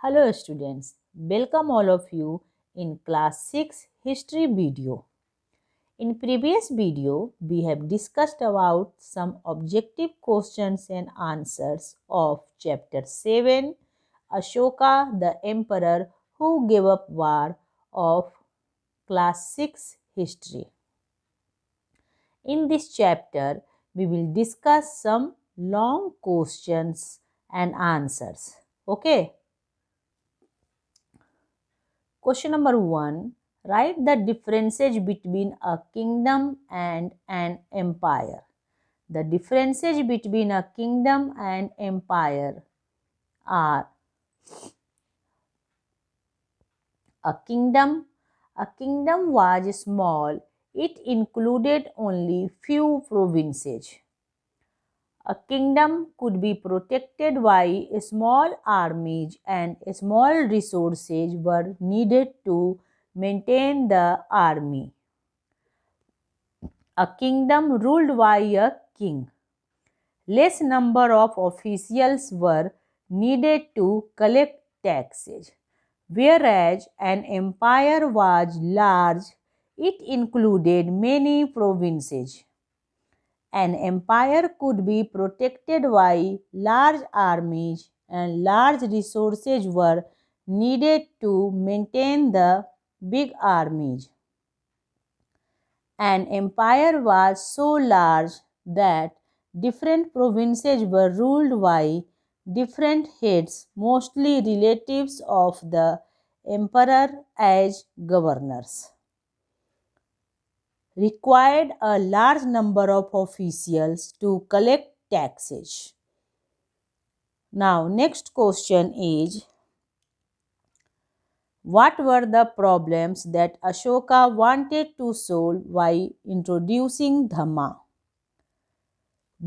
Hello students, welcome all of you in class 6 history video. In previous video, we have discussed about some objective questions and answers of chapter 7, Ashoka the emperor who gave up war of class 6 history. In this chapter, we will discuss some long questions and answers. Okay. Question number 1. Write the differences between a kingdom and an empire. The differences between a kingdom and empire are a kingdom. A kingdom was small. It included only few provinces. A kingdom could be protected by small armies and small resources were needed to maintain the army. A kingdom ruled by a king. Less number of officials were needed to collect taxes. Whereas an empire was large, it included many provinces. An empire could be protected by large armies and large resources were needed to maintain the big armies. An empire was so large that different provinces were ruled by different heads, mostly relatives of the emperor as governors. Required a large number of officials to collect taxes. Now, next question is, what were the problems that Ashoka wanted to solve by introducing Dhamma?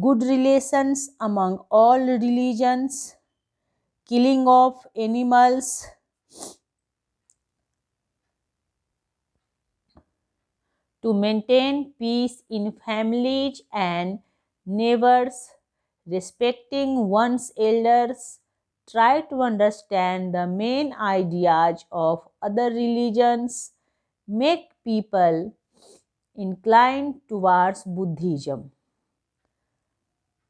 Good relations among all religions, killing of animals, to maintain peace in families and neighbors, respecting one's elders, try to understand the main ideas of other religions, make people inclined towards Buddhism.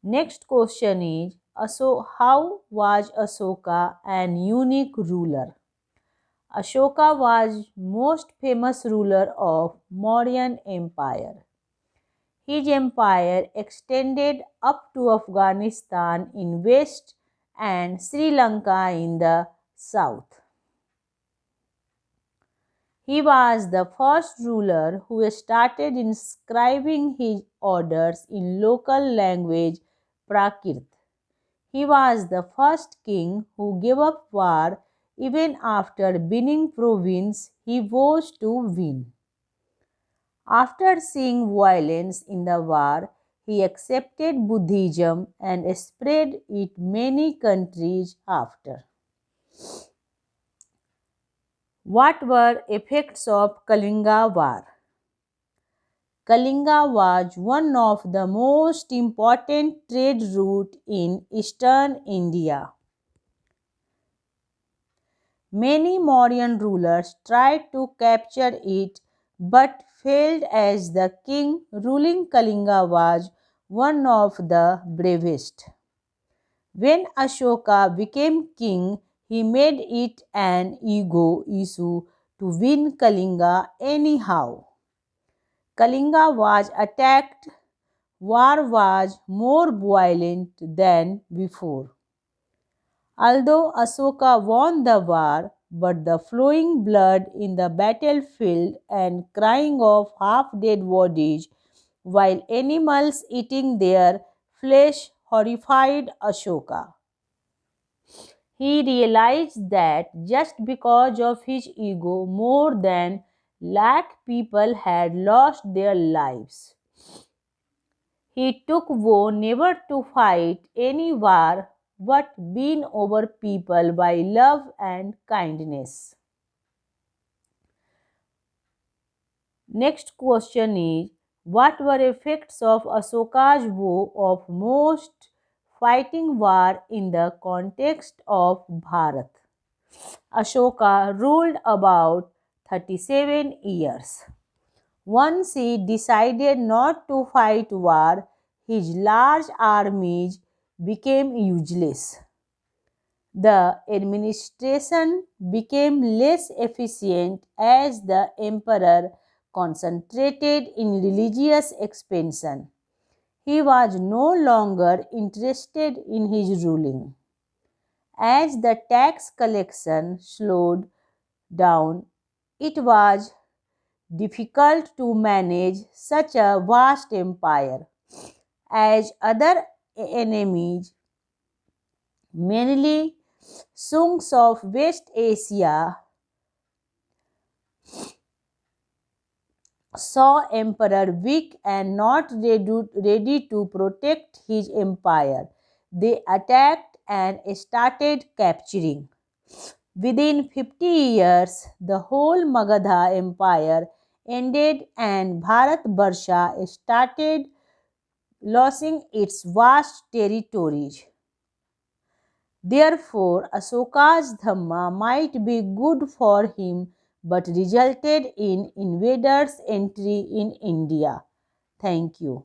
Next question is, how was Ashoka an unique ruler? Ashoka was most famous ruler of Mauryan Empire. His empire extended up to Afghanistan in west and Sri Lanka in the south. He was the first ruler who started inscribing his orders in local language Prakrit. He was the first king who gave up war even after winning province he was to win. After seeing violence in the war, he accepted Buddhism and spread it many countries after. What were effects of Kalinga War? Kalinga was one of the most important trade routes in eastern India. Many Mauryan rulers tried to capture it but failed as the king ruling Kalinga was one of the bravest. When Ashoka became king, he made it an ego issue to win Kalinga anyhow. Kalinga was attacked. War was more violent than before. Although Ashoka won the war, but the flowing blood in the battlefield and crying of half-dead bodies while animals eating their flesh horrified Ashoka. He realized that just because of his ego, more than lakh people had lost their lives. He took vow never to fight any war but win over people by love and kindness. Next question is, what were effects of Ashoka's vow of most fighting war in the context of Bharat? Ashoka ruled about 37 years. Once he decided not to fight war, his large armies became useless. The administration became less efficient as the emperor concentrated in religious expansion. He was no longer interested in his ruling. As the tax collection slowed down, it was difficult to manage such a vast empire. As other enemies, mainly Sungs of West Asia, saw emperor weak and not ready to protect his empire. They attacked and started capturing. Within 50 years, the whole Magadha empire ended and Bharatvarsha started losing its vast territories. Therefore, Asoka's Dhamma might be good for him but resulted in invaders' entry in India. Thank you.